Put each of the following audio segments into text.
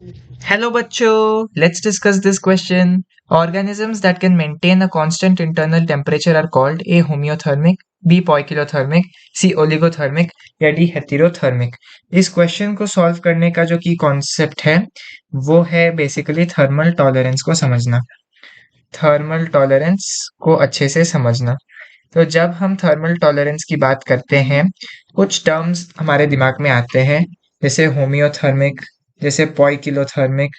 Hello bachcho, let's discuss this question. Organisms that can maintain a constant internal temperature are called A. Homeothermic, B. Poikilothermic, C. Oligothermic या D. Heterothermic. इस question को solve करने का जो की concept है वो है बेसिकली थर्मल टॉलरेंस को समझना। थर्मल टॉलरेंस को अच्छे से समझना। तो जब हम थर्मल टॉलरेंस की बात करते हैं कुछ टर्म्स हमारे दिमाग में आते हैं जैसे होमियोथर्मिक, जैसे पॉइकिलोथर्मिक।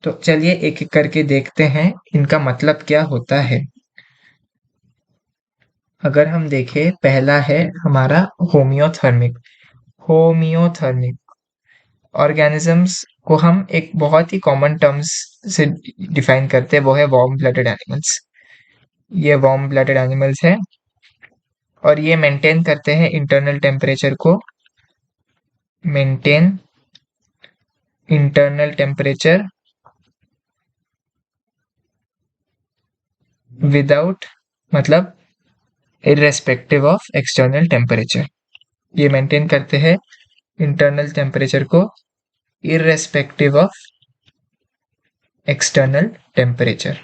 तो चलिए एक एक करके देखते हैं इनका मतलब क्या होता है। अगर हम देखें पहला है हमारा होमियोथर्मिक। होमियोथर्मिक ऑर्गेनिजम्स को हम एक बहुत ही कॉमन टर्म्स से डिफाइन करते हैं, वो है वार्म ब्लडेड एनिमल्स। ये वार्म ब्लडेड एनिमल्स है और ये मेंटेन करते हैं इंटरनल टेम्परेचर को। मेंटेन इंटरनल टेम्परेचर विदाउट मतलब इररेस्पेक्टिव ऑफ एक्सटर्नल टेम्परेचर। ये मेंटेन करते हैं इंटरनल टेम्परेचर को इररेस्पेक्टिव ऑफ एक्सटर्नल टेम्परेचर।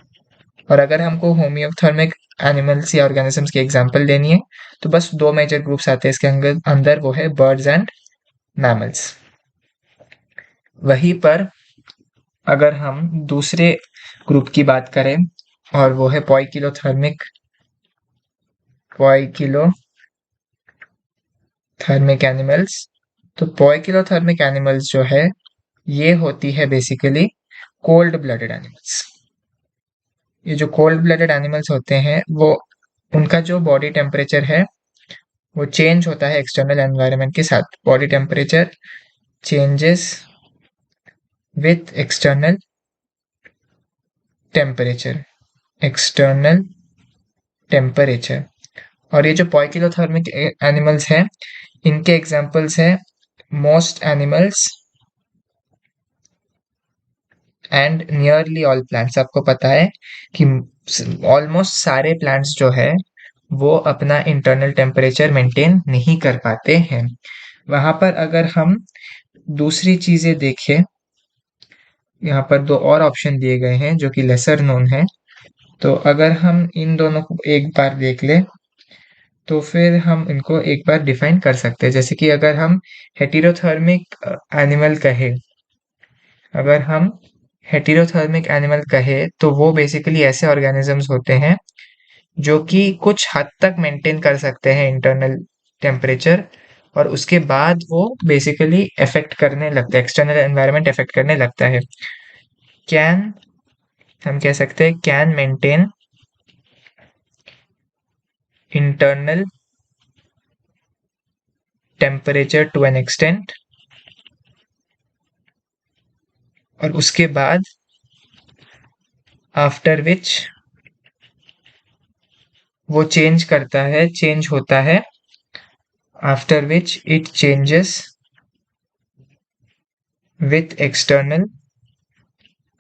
और अगर हमको होमियोथर्मिक एनिमल्स या ऑर्गेनिजम्स की एग्जांपल देनी है तो बस दो मेजर ग्रुप्स आते हैं इसके अंदर, वो है बर्ड्स एंड मैमल्स। वहीं पर अगर हम दूसरे ग्रुप की बात करें और वो है पॉइकिलोथर्मिक एनिमल्स। तो पॉइकिलोथर्मिक एनिमल्स जो है ये होती है बेसिकली कोल्ड ब्लडेड एनिमल्स। ये जो कोल्ड ब्लडेड एनिमल्स होते हैं वो उनका जो बॉडी टेम्परेचर है वो चेंज होता है एक्सटर्नल एनवायरनमेंट के साथ। Body temperature changes with external temperature. External temperature. और ये जो पॉइकिलोथर्मिक एनिमल्स हैं इनके एग्जांपल्स हैं most animals and nearly all plants. आपको पता है कि ऑलमोस्ट सारे प्लांट्स जो है वो अपना इंटरनल टेम्परेचर मेंटेन नहीं कर पाते हैं। वहां पर अगर हम दूसरी चीजें देखें, यहाँ पर दो और ऑप्शन दिए गए हैं जो कि लेसर नोन है। तो अगर हम इन दोनों को एक बार देख ले तो फिर हम इनको एक बार डिफाइन कर सकते हैं। जैसे कि अगर हम हेटेरोथर्मिक एनिमल कहे अगर हम हेटेरोथर्मिक एनिमल कहे तो वो बेसिकली ऐसे ऑर्गेनिजम्स होते हैं जो कि कुछ हद तक मेंटेन कर सकते हैं इंटरनल टेम्परेचर और उसके बाद वो बेसिकली इफेक्ट करने लगता है, एक्सटर्नल एनवायरनमेंट इफेक्ट करने लगता है। कैन हम कह सकते हैं can maintain internal temperature to an extent और उसके बाद आफ्टर विच वो चेंज होता है after which it changes with external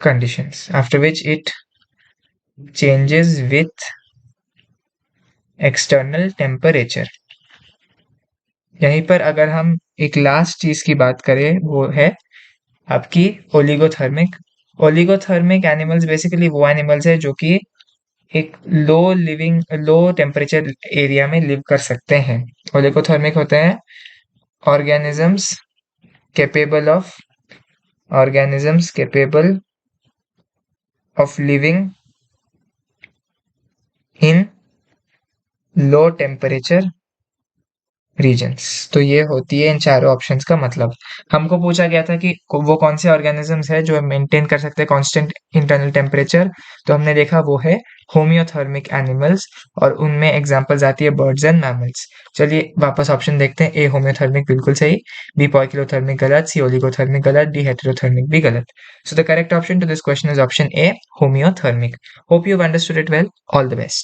conditions, after which it changes with external temperature। यहीं पर अगर हम एक लास्ट चीज की बात करें वो है आपकी ओलिगोथर्मिक। ओलिगोथर्मिक एनिमल्स बेसिकली वो एनिमल्स है जो कि एक लो टेम्परेचर एरिया में लिव कर सकते हैं। ओलिगोथर्मिक होते हैं organisms capable of organisms capable of living in low temperature regions. तो ये होती है इन चारों ऑप्शंस का मतलब। हमको पूछा गया था कि वो कौन से ऑर्गेनिजम्स है जो मेंटेन कर सकते हैं कांस्टेंट इंटरनल टेम्परेचर। तो हमने देखा वो है होमियोथर्मिक एनिमल्स और उनमें एग्जांपल्स आती है बर्ड्स एंड मैमल्स। चलिए वापस ऑप्शन देखते हैं। ए होमियोथर्मिक बिल्कुल सही, बी पॉइकिलोथर्मिक गलत, सी ओलिगोथर्मिक गलत, डी हेटेरोथर्मिक भी गलत। So the correct option to this question is option A homeothermic. Hope you understood it well. All the best.